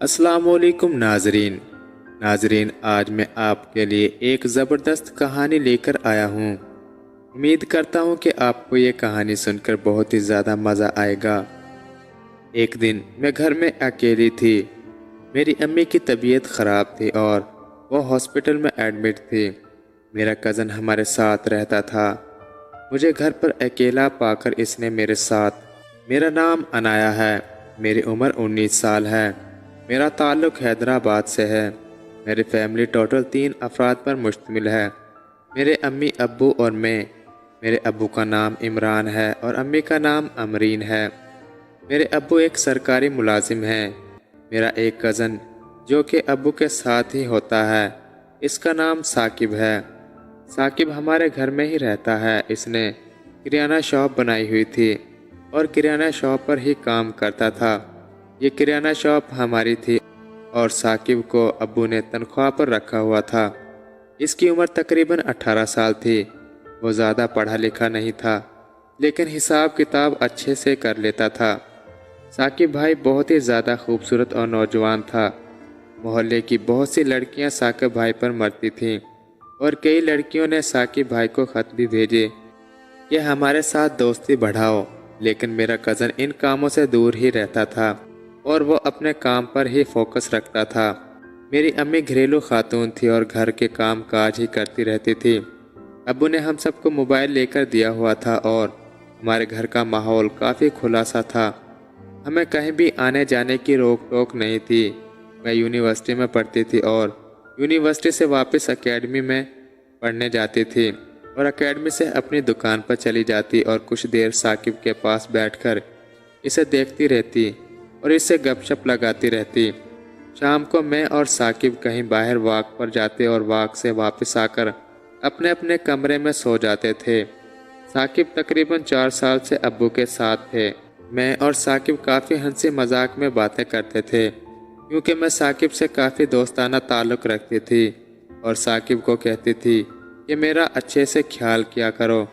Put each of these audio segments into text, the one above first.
السلام علیکم ناظرین آج میں آپ کے لیے ایک زبردست کہانی لے کر آیا ہوں۔ امید کرتا ہوں کہ آپ کو یہ کہانی سن کر بہت ہی زیادہ مزہ آئے گا۔ ایک دن میں گھر میں اکیلی تھی۔ میری امی کی طبیعت خراب تھی اور وہ ہاسپٹل میں ایڈمٹ تھی۔ میرا کزن ہمارے ساتھ رہتا تھا۔ مجھے گھر پر اکیلا پا کر اس نے میرے ساتھ میرا نام انایا ہے، میری عمر 19 سال ہے، میرا تعلق حیدرآباد سے ہے۔ میری فیملی ٹوٹل 3 افراد پر مشتمل ہے، میرے امی ابو اور میں۔ میرے ابو کا نام عمران ہے اور امی کا نام امرین ہے۔ میرے ابو ایک سرکاری ملازم ہیں۔ میرا ایک کزن جو کہ ابو کے ساتھ ہی ہوتا ہے، اس کا نام ثاقب ہے۔ ثاقب ہمارے گھر میں ہی رہتا ہے۔ اس نے کریانہ شاپ بنائی ہوئی تھی اور کریانہ شاپ پر ہی کام کرتا تھا۔ یہ کریانہ شاپ ہماری تھی اور ثاقب کو ابو نے تنخواہ پر رکھا ہوا تھا۔ اس کی عمر تقریباً 18 سال تھی۔ وہ زیادہ پڑھا لکھا نہیں تھا لیکن حساب کتاب اچھے سے کر لیتا تھا۔ ثاقب بھائی بہت ہی زیادہ خوبصورت اور نوجوان تھا۔ محلے کی بہت سی لڑکیاں ثاقب بھائی پر مرتی تھیں اور کئی لڑکیوں نے ثاقب بھائی کو خط بھی بھیجے کہ ہمارے ساتھ دوستی بڑھاؤ، لیکن میرا کزن ان کاموں سے دور ہی رہتا تھا اور وہ اپنے کام پر ہی فوکس رکھتا تھا۔ میری امی گھریلو خاتون تھی اور گھر کے کام کاج ہی کرتی رہتی تھی۔ ابو نے ہم سب کو موبائل لے کر دیا ہوا تھا اور ہمارے گھر کا ماحول کافی کھلا سا تھا۔ ہمیں کہیں بھی آنے جانے کی روک ٹوک نہیں تھی۔ میں یونیورسٹی میں پڑھتی تھی اور یونیورسٹی سے واپس اکیڈمی میں پڑھنے جاتی تھی اور اکیڈمی سے اپنی دکان پر چلی جاتی اور کچھ دیر ثاقب کے پاس بیٹھ کر اسے دیکھتی رہتی اور اس سے گپ شپ لگاتی رہتی۔ شام کو میں اور ثاقب کہیں باہر واک پر جاتے اور واک سے واپس آ کر اپنے اپنے کمرے میں سو جاتے تھے۔ ثاقب تقریباً 4 سال سے ابو کے ساتھ تھے۔ میں اور ثاقب کافی ہنسی مذاق میں باتیں کرتے تھے کیونکہ میں ثاقب سے کافی دوستانہ تعلق رکھتی تھی اور ثاقب کو کہتی تھی کہ میرا اچھے سے خیال کیا کرو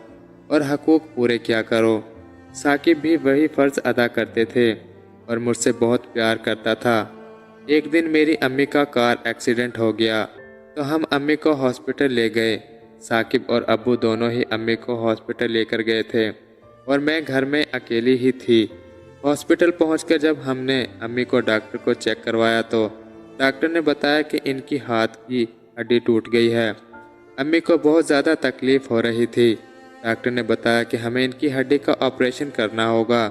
اور حقوق پورے کیا کرو۔ ثاقب بھی وہی فرض ادا کرتے تھے اور مجھ سے بہت پیار کرتا تھا۔ ایک دن میری امی کا کار ایکسیڈنٹ ہو گیا تو ہم امی کو ہاسپٹل لے گئے۔ ثاقب اور ابو دونوں ہی امی کو ہاسپٹل لے کر گئے تھے اور میں گھر میں اکیلی ہی تھی۔ ہاسپٹل پہنچ کر جب ہم نے امی کو ڈاکٹر کو چیک کروایا تو ڈاکٹر نے بتایا کہ ان کی ہاتھ کی ہڈی ٹوٹ گئی ہے۔ امی کو بہت زیادہ تکلیف ہو رہی تھی۔ ڈاکٹر نے بتایا کہ ہمیں ان کی ہڈی کا آپریشن کرنا ہوگا۔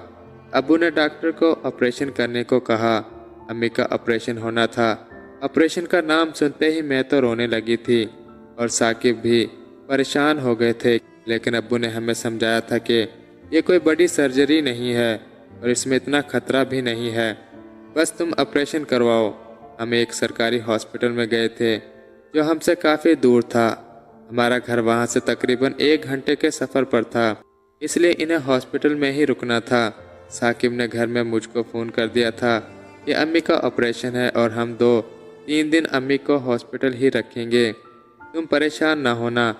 ابو نے ڈاکٹر کو آپریشن کرنے کو کہا۔ امی کا آپریشن ہونا تھا۔ آپریشن کا نام سنتے ہی میں تو رونے لگی تھی اور ثاقب بھی پریشان ہو گئے تھے، لیکن ابو نے ہمیں سمجھایا تھا کہ یہ کوئی بڑی سرجری نہیں ہے اور اس میں اتنا خطرہ بھی نہیں ہے، بس تم آپریشن کرواؤ۔ ہم ایک سرکاری ہاسپٹل میں گئے تھے جو ہم سے کافی دور تھا۔ ہمارا گھر وہاں سے تقریباً 1 گھنٹے کے سفر پر تھا، اس لیے انہیں ہاسپٹل میں ہی رکنا تھا۔ ثاقب نے گھر میں مجھ کو فون کر دیا تھا کہ امی کا آپریشن ہے اور ہم 2-3 دن امی کو ہاسپٹل ہی رکھیں گے، تم پریشان نہ ہونا۔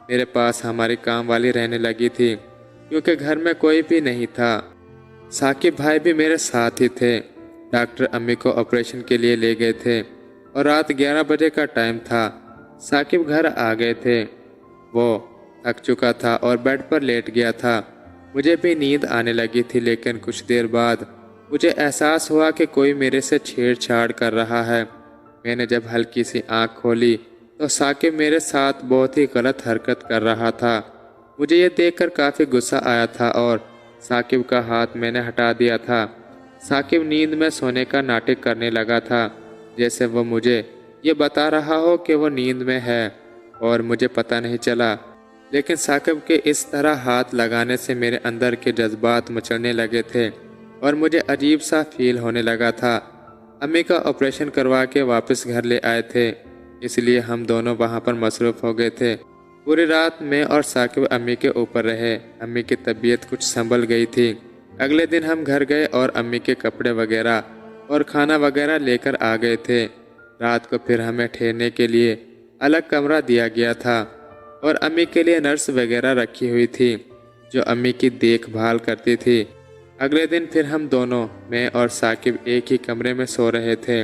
میرے پاس ہماری کام والی رہنے لگی تھی کیونکہ گھر میں کوئی بھی نہیں تھا۔ ثاقب بھائی بھی میرے ساتھ ہی تھے۔ ڈاکٹر امی کو آپریشن کے لیے لے گئے تھے اور رات 11 بجے کا ٹائم تھا۔ ثاقب گھر آ گئے تھے۔ وہ تھک چکا تھا اور بیڈ پر لیٹ گیا تھا۔ مجھے بھی نیند آنے لگی تھی، لیکن کچھ دیر بعد مجھے احساس ہوا کہ کوئی میرے سے چھیڑ چھاڑ کر رہا ہے۔ میں نے جب ہلکی سی آنکھ کھولی تو ثاقب میرے ساتھ بہت ہی غلط حرکت کر رہا تھا۔ مجھے یہ دیکھ کر کافی غصہ آیا تھا اور ثاقب کا ہاتھ میں نے ہٹا دیا تھا۔ ثاقب نیند میں سونے کا ناٹک کرنے لگا تھا، جیسے وہ مجھے یہ بتا رہا ہو کہ وہ نیند میں ہے اور مجھے پتہ نہیں چلا۔ لیکن ثاقب کے اس طرح ہاتھ لگانے سے میرے اندر کے جذبات مچلنے لگے تھے اور مجھے عجیب سا فیل ہونے لگا تھا۔ امی کا آپریشن کروا کے واپس گھر لے آئے تھے، اس لیے ہم دونوں وہاں پر مصروف ہو گئے تھے۔ پوری رات میں اور ثاقب امی کے اوپر رہے۔ امی کی طبیعت کچھ سنبھل گئی تھی۔ اگلے دن ہم گھر گئے اور امی کے کپڑے وغیرہ اور کھانا وغیرہ لے کر آ گئے تھے۔ رات کو پھر ہمیں ٹھہرنے کے لیے الگ کمرہ دیا گیا تھا اور امی کے لیے نرس وغیرہ رکھی ہوئی تھی جو امی کی دیکھ بھال کرتی تھی۔ اگلے دن پھر ہم دونوں، میں اور ثاقب ایک ہی کمرے میں سو رہے تھے۔